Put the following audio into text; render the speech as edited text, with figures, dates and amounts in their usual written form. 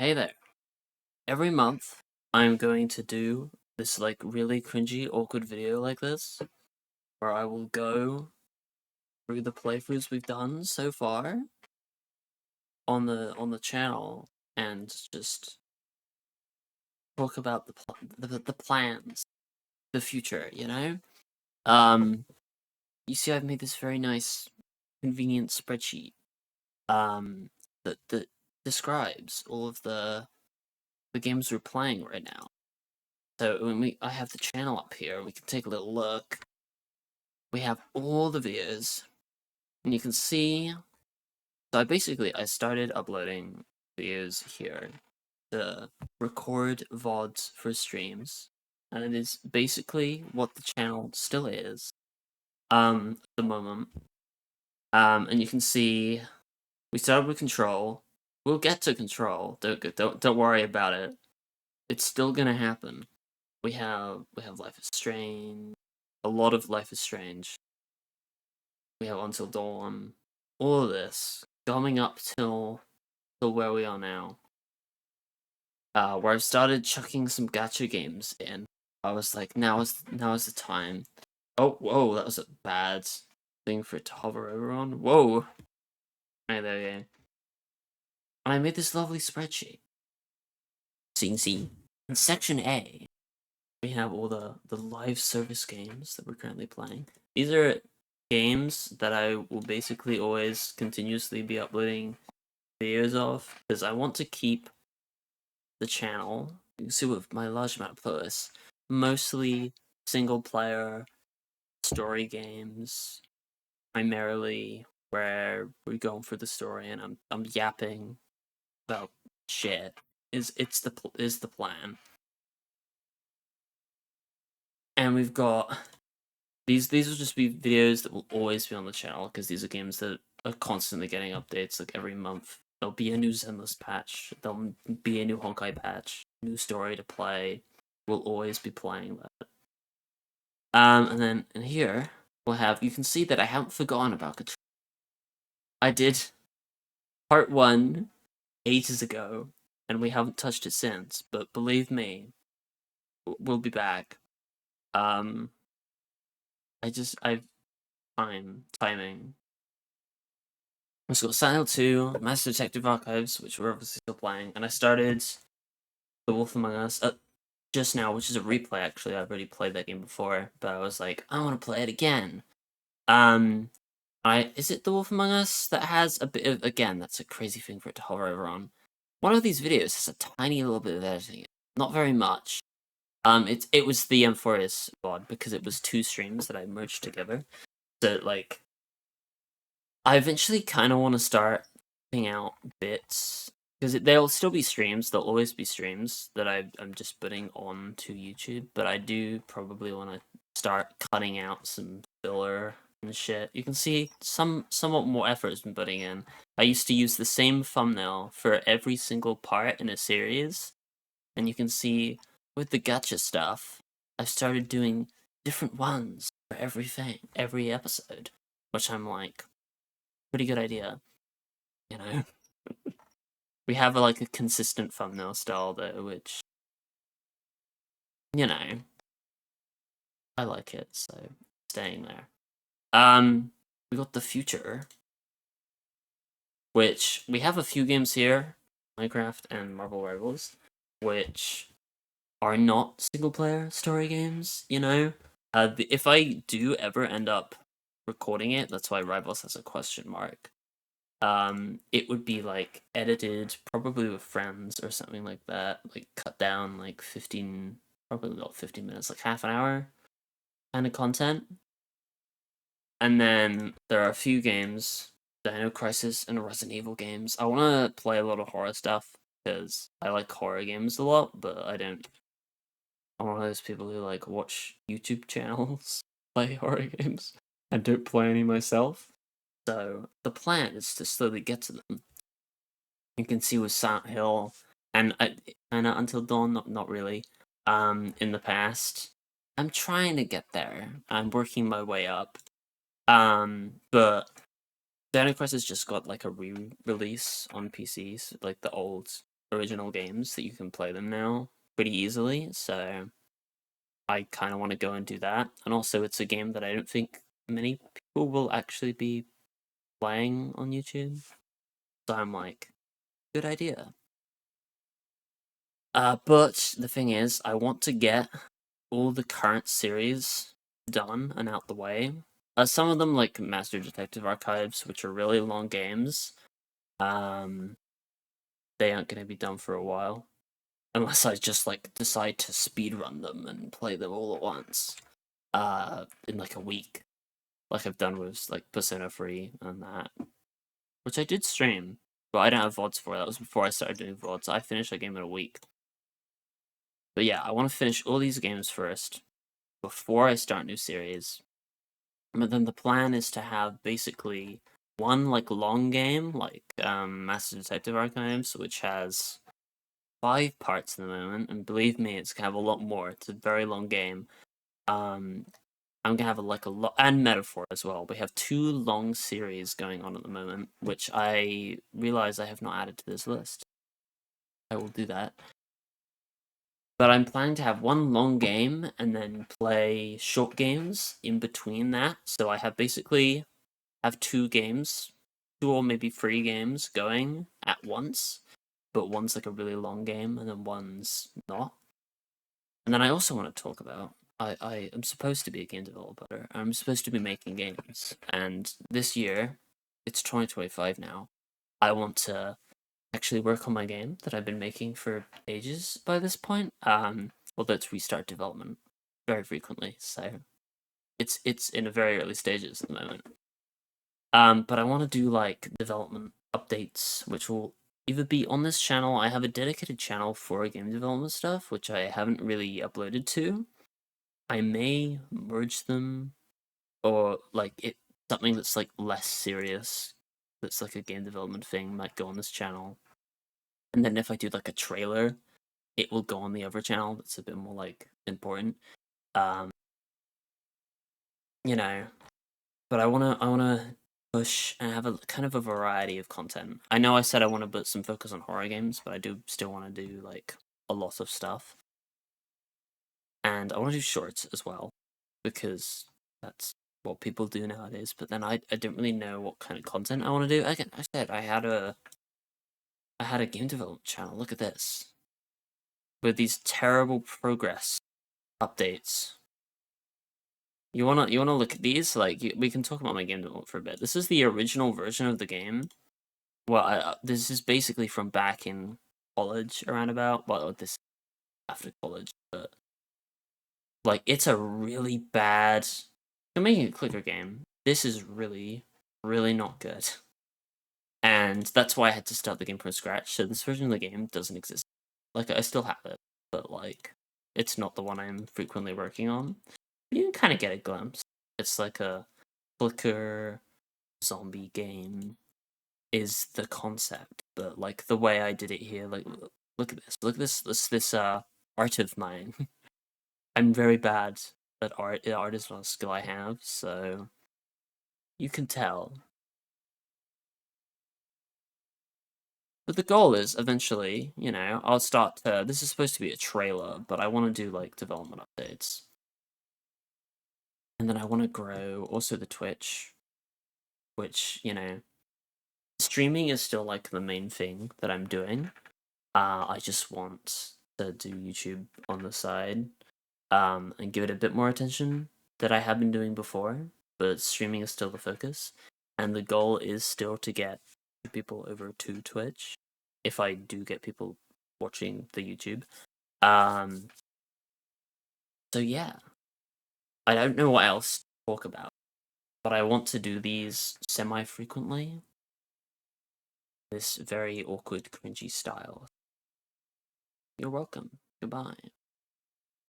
Hey there. Every month, I'm going to do this like really cringy, awkward video like this, where I will go through the playthroughs we've done so far on the channel and just talk about the plans, the future. Um, you see, I've made this very nice, convenient spreadsheet. That describes all of the games we're playing right now. So I have the channel up here, we can take a little look. We have all the videos, and you can see. So I started uploading videos here to record VODs for streams, and it is basically what the channel still is. At the moment. And you can see we started with Control. We'll get to Control. Don't worry about it. It's still gonna happen. We have Life is Strange. A lot of Life is Strange. We have Until Dawn. All of this coming up till where we are now. Where I've started chucking some gacha games in. I was like, now is the time. Oh, whoa, that was a bad thing for it to hover over on. Whoa. Right, there we go. And I made this lovely spreadsheet. See. In section A, we have all the live service games that we're currently playing. These are games that I will basically always continuously be uploading videos of, because I want to keep the channel. You can see with my large amount of playlists, mostly single player story games, primarily where we're going for the story and I'm yapping about shit. Is the plan. And we've got these will just be videos that will always be on the channel, because these are games that are constantly getting updates. Like every month there'll be a new Zenless patch, there'll be a new Honkai patch, new story to play. We'll always be playing that. And then in here we'll have, you can see that I haven't forgotten about Control. I did part 1 ages ago and we haven't touched it since, but believe me, we'll be back. I've timing. I've got Silent Hill 2, Master Detective Archives, which we're obviously still playing, and I started The Wolf Among Us just now, which is a replay. Actually, I've already played that game before, but I was like, I want to play it again. Is it The Wolf Among Us that has a bit of, again, that's a crazy thing for it to hover over on. One of these videos has a tiny little bit of editing, not very much. It was the M4S VOD, because it was 2 streams that I merged together. So like, I eventually kind of want to start putting out bits, because there'll still be streams. There'll always be streams that I'm just putting on to YouTube, but I do probably want to start cutting out some filler and shit. You can see somewhat more effort has been putting in. I used to use the same thumbnail for every single part in a series, and you can see with the gacha stuff, I've started doing different ones for everything, every episode, which I'm like, pretty good idea, you know? We have like a consistent thumbnail style though, which, you know, I like it, so staying there. We got the future, which we have a few games here, Minecraft and Marvel Rivals, which are not single player story games, you know? If I do ever end up recording it, that's why Rivals has a question mark. It would be like edited, probably with friends or something like that, like cut down like 15, probably not 15 minutes, like half an hour kind of content. And then there are a few games, Dino Crisis and Resident Evil games. I want to play a lot of horror stuff because I like horror games a lot, but I don't. I'm one of those people who like watch YouTube channels play horror games and don't play any myself. So the plan is to slowly get to them. You can see with Silent Hill and Until Dawn, not really. In the past, I'm trying to get there. I'm working my way up. But Dino Crisis just got like a re-release on PCs, like the old original games that you can play them now pretty easily, so I kind of want to go and do that. And also, it's a game that I don't think many people will actually be playing on YouTube. So I'm like, good idea. But the thing is, I want to get all the current series done and out the way. Some of them, like Master Detective Archives, which are really long games, they aren't going to be done for a while. Unless I just, like, decide to speedrun them and play them all at once. In, like, a week. Like I've done with, like, Persona 3 and that. Which I did stream, but I don't have VODs for it. That was before I started doing VODs. I finished that game in a week. But yeah, I want to finish all these games first before I start new series. But then the plan is to have basically one like long game, like Master Detective Archives, which has 5 parts at the moment, and believe me, it's gonna have a lot more. It's a very long game. I'm gonna have a lot, and Metaphor as well. We have 2 long series going on at the moment, which I realize I have not added to this list. I will do that. But I'm planning to have one long game and then play short games in between that. So I have basically have 2 games, 2 or maybe 3 games going at once, but one's like a really long game and then one's not. And then I also want to talk about I am supposed to be a game developer. I'm supposed to be making games, and this year, it's 2025 now. I want to actually work on my game that I've been making for ages by this point. Although it's restart development very frequently, so it's in a very early stages at the moment. But I want to do like development updates, which will either be on this channel. I have a dedicated channel for game development stuff, which I haven't really uploaded to. I may merge them, or like something that's like less serious, that's like a game development thing, might go on this channel. And then if I do like a trailer, it will go on the other channel that's a bit more like important. Um, you know, but I wanna push and have a kind of a variety of content. I know I said I want to put some focus on horror games, but I do still want to do like a lot of stuff. And I want to do shorts as well, because that's what people do nowadays. But then I don't really know what kind of content I want to do. Again, I said I had a game development channel. Look at this. With these terrible progress updates. You wanna look at these? Like we can talk about my game development for a bit. This is the original version of the game. Well, this is basically from back in college, around about. Well, this after college, but like it's a really bad. I'm making a clicker game. This is really, really not good, and that's why I had to start the game from scratch. So this version of the game doesn't exist. Like I still have it, but like it's not the one I'm frequently working on. You can kind of get a glimpse. It's like a clicker zombie game is the concept, but like the way I did it here, like look at this, this art of mine. I'm very bad at art. Art is not a skill I have, so you can tell. But the goal is eventually, I'll start to. This is supposed to be a trailer, but I want to do like development updates, and then I want to grow also the Twitch, which streaming is still like the main thing that I'm doing. I just want to do YouTube on the side, and give it a bit more attention that I have been doing before. But streaming is still the focus, and the goal is still to get people over to Twitch. If I do get people watching the YouTube, um, so yeah, I don't know what else to talk about, but I want to do these semi-frequently. This very awkward, cringy style. You're welcome. Goodbye.